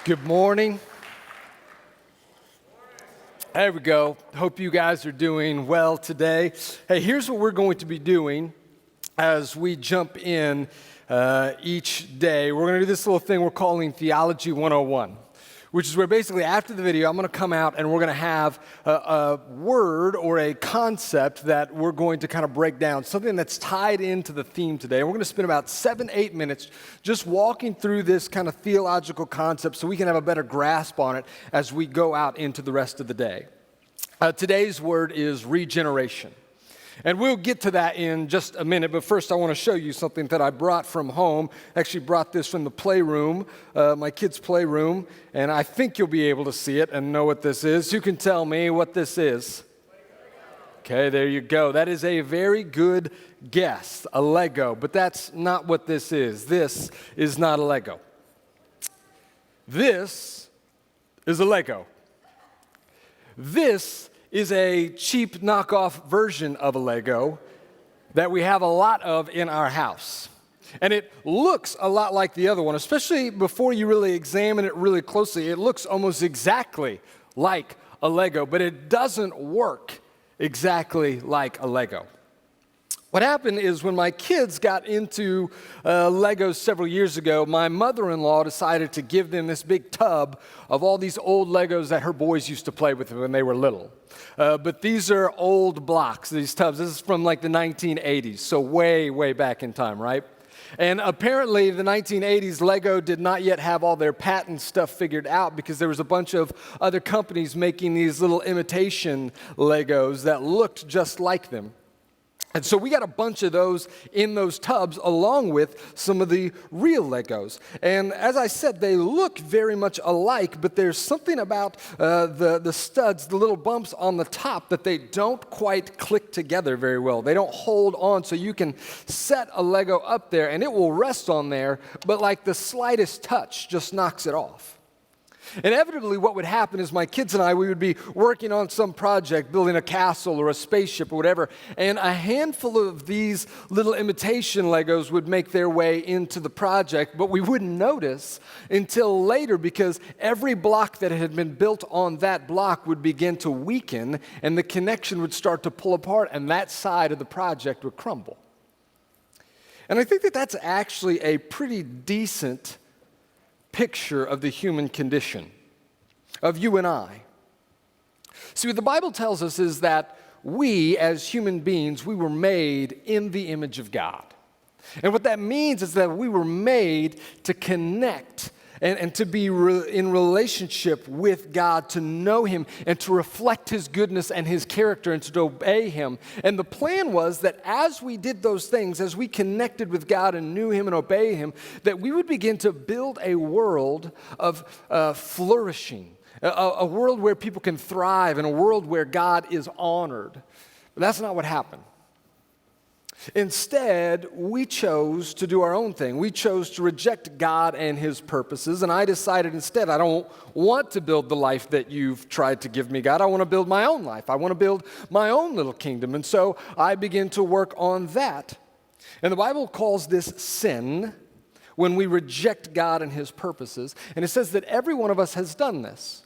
Good morning. There we go. Hope you guys are doing well today. Hey, here's what we're going to be doing as we jump in each day. We're going to do this little thing we're calling Theology 101, which is where basically after the video, I'm going to come out and we're going to have a word or a concept that we're going to kind of break down, something that's tied into the theme today. And we're going to spend about 7-8 minutes just walking through this kind of theological concept so we can have a better grasp on it as we go out into the rest of the day. Today's word is regeneration. And we'll get to that in just a minute, but first I want to show you something that I brought from home. Actually brought this from the playroom, my kids' playroom, and I think you'll be able to see it and know what this is. Who can tell me what this is? Okay, there you go. That is a very good guess, a Lego, but that's not what this is. This is not a Lego. This is a Lego. This is a cheap knockoff version of a Lego that we have a lot of in our house. And it looks a lot like the other one, especially before you really examine it really closely. It looks almost exactly like a Lego, but it doesn't work exactly like a Lego. What happened is when my kids got into Legos several years ago, my mother-in-law decided to give them this big tub of all these old Legos that her boys used to play with when they were little. But these are old blocks, these tubs. This is from like the 1980s, so way, way back in time, right? And apparently the 1980s, Lego did not yet have all their patent stuff figured out because there was a bunch of other companies making these little imitation Legos that looked just like them. And so we got a bunch of those in those tubs along with some of the real Legos. And as I said, they look very much alike, but there's something about the studs, the little bumps on the top that they don't quite click together very well. They don't hold on, so you can set a Lego up there and it will rest on there, but like the slightest touch just knocks it off. Inevitably, what would happen is my kids and I, we would be working on some project, building a castle or a spaceship or whatever, and a handful of these little imitation Legos would make their way into the project, but we wouldn't notice until later because every block that had been built on that block would begin to weaken and the connection would start to pull apart and that side of the project would crumble. And I think that that's actually a pretty decent picture of the human condition, of you and I. See, what the Bible tells us is that we, as human beings, we were made in the image of God. And what that means is that we were made to connect and to be in relationship with God, to know Him and to reflect His goodness and His character and to obey Him. And the plan was that as we did those things, as we connected with God and knew Him and obeyed Him, that we would begin to build a world of flourishing, a world where people can thrive and a world where God is honored. But that's not what happened. Instead, we chose to do our own thing. We chose to reject God and His purposes, and I decided instead I don't want to build the life that you've tried to give me, God. I want to build my own life. I want to build my own little kingdom, and so I began to work on that. And the Bible calls this sin when we reject God and His purposes, and it says that every one of us has done this.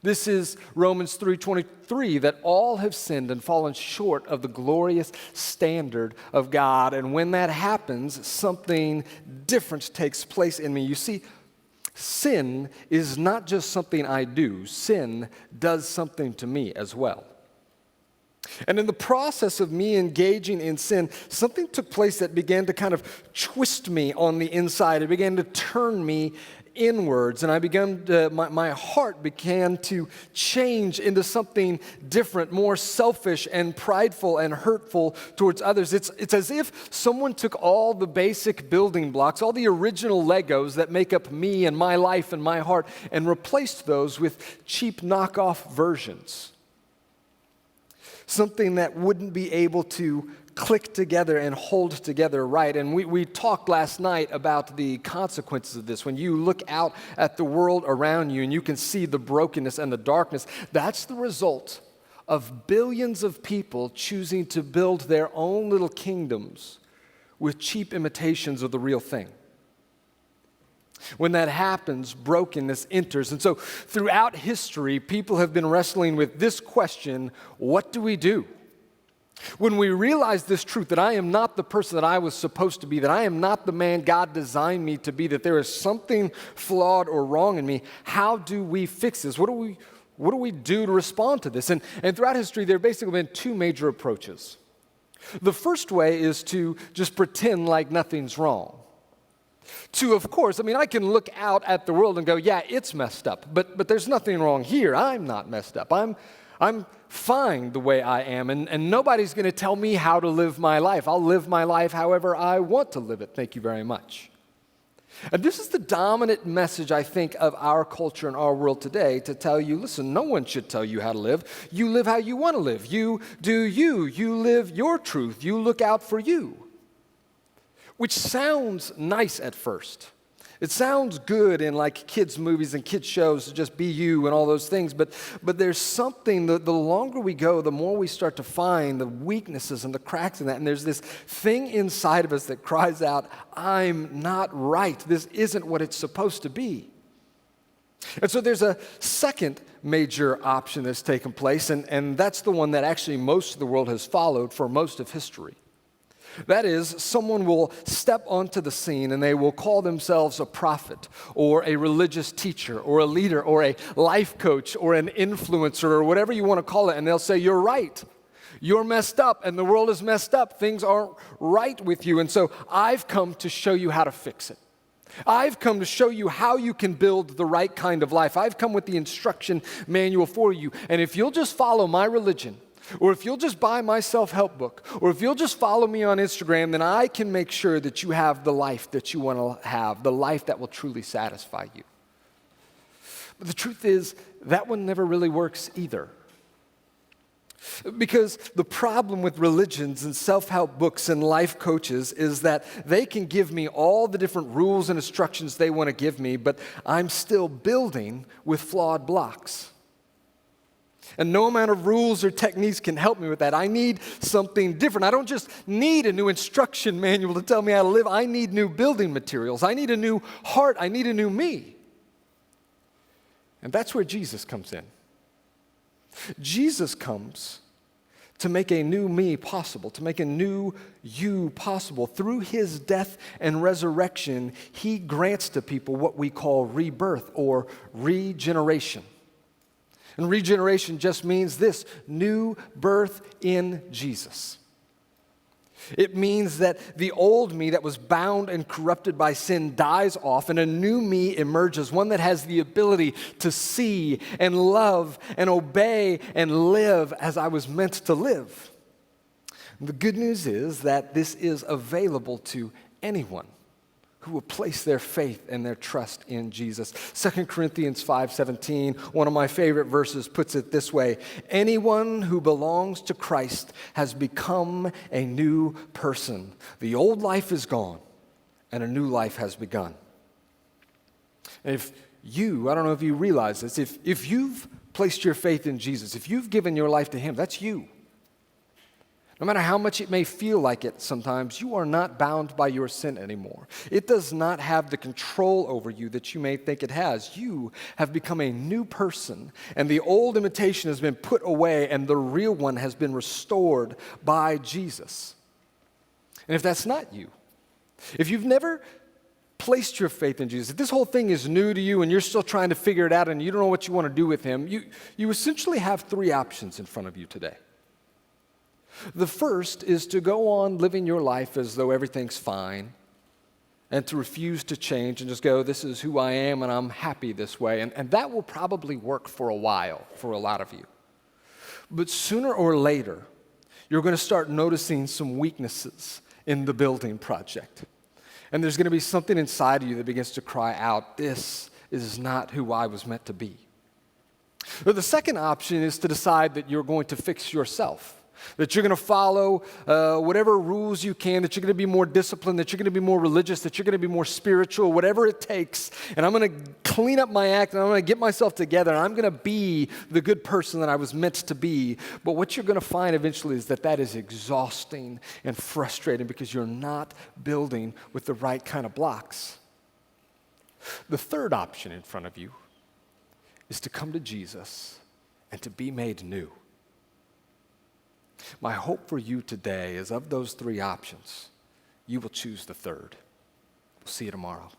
This is Romans 3:23, that all have sinned and fallen short of the glorious standard of God. And when that happens, something different takes place in me. You see, sin is not just something I do. Sin does something to me as well. And in the process of me engaging in sin, something took place that began to kind of twist me on the inside. It began to turn me inwards, and I began to, my heart began to change into something different, more selfish and prideful and hurtful towards others. It's as if someone took all the basic building blocks, all the original Legos that make up me and my life and my heart, and replaced those with cheap knockoff versions. Something that wouldn't be able to click together and hold together right. And we talked last night about the consequences of this. When you look out at the world around you and you can see the brokenness and the darkness, that's the result of billions of people choosing to build their own little kingdoms with cheap imitations of the real thing. When that happens, brokenness enters. And so throughout history, people have been wrestling with this question: what do we do? When we realize this truth, that I am not the person that I was supposed to be, that I am not the man God designed me to be, that there is something flawed or wrong in me, how do we fix this? What do we do to respond to this? And throughout history, there have basically been two major approaches. The first way is to just pretend like nothing's wrong. Of course, I can look out at the world and go, yeah, it's messed up, but there's nothing wrong here. I'm not messed up. I'm fine the way I am, and nobody's going to tell me how to live my life. I'll live my life however I want to live it. Thank you very much. And this is the dominant message, I think, of our culture and our world today, to tell you, listen, no one should tell you how to live. You live how you want to live. You do you. You live your truth. You look out for you. Which sounds nice at first. It sounds good in like kids' movies and kids' shows to just be you and all those things, but there's something, the longer we go, the more we start to find the weaknesses and the cracks in that, and there's this thing inside of us that cries out, I'm not right. This isn't what it's supposed to be. And so there's a second major option that's taken place, and that's the one that actually most of the world has followed for most of history. That is, someone will step onto the scene and they will call themselves a prophet or a religious teacher or a leader or a life coach or an influencer or whatever you want to call it, and they'll say, you're right. You're messed up and the world is messed up. Things aren't right with you, and so I've come to show you how to fix it. I've come to show you how you can build the right kind of life. I've come with the instruction manual for you, and if you'll just follow my religion, or if you'll just buy my self-help book, or if you'll just follow me on Instagram, then I can make sure that you have the life that you want to have, the life that will truly satisfy you. But the truth is, that one never really works either. Because the problem with religions and self-help books and life coaches is that they can give me all the different rules and instructions they want to give me, but I'm still building with flawed blocks. And no amount of rules or techniques can help me with that. I need something different. I don't just need a new instruction manual to tell me how to live. I need new building materials. I need a new heart. I need a new me. And that's where Jesus comes in. Jesus comes to make a new me possible, to make a new you possible. Through his death and resurrection, he grants to people what we call rebirth or regeneration. And regeneration just means this: new birth in Jesus. It means that the old me that was bound and corrupted by sin dies off, and a new me emerges, one that has the ability to see and love and obey and live as I was meant to live. The good news is that this is available to anyone who will place their faith and their trust in Jesus. 2 Corinthians 5:17, one of my favorite verses, puts it this way: anyone who belongs to Christ has become a new person. The old life is gone, and a new life has begun. And I don't know if you realize this, if you've placed your faith in Jesus, if you've given your life to him, that's you. No matter how much it may feel like it sometimes, you are not bound by your sin anymore. It does not have the control over you that you may think it has. You have become a new person, and the old imitation has been put away, and the real one has been restored by Jesus. And if that's not you, if you've never placed your faith in Jesus, if this whole thing is new to you and you're still trying to figure it out and you don't know what you want to do with him, you essentially have three options in front of you today. The first is to go on living your life as though everything's fine and to refuse to change and just go, this is who I am and I'm happy this way. And that will probably work for a while for a lot of you. But sooner or later, you're going to start noticing some weaknesses in the building project. And there's going to be something inside of you that begins to cry out, this is not who I was meant to be. But the second option is to decide that you're going to fix yourself. That you're going to follow whatever rules you can, that you're going to be more disciplined, that you're going to be more religious, that you're going to be more spiritual, whatever it takes. And I'm going to clean up my act, and I'm going to get myself together, and I'm going to be the good person that I was meant to be. But what you're going to find eventually is that is exhausting and frustrating because you're not building with the right kind of blocks. The third option in front of you is to come to Jesus and to be made new. My hope for you today is of those three options, you will choose the third. We'll see you tomorrow.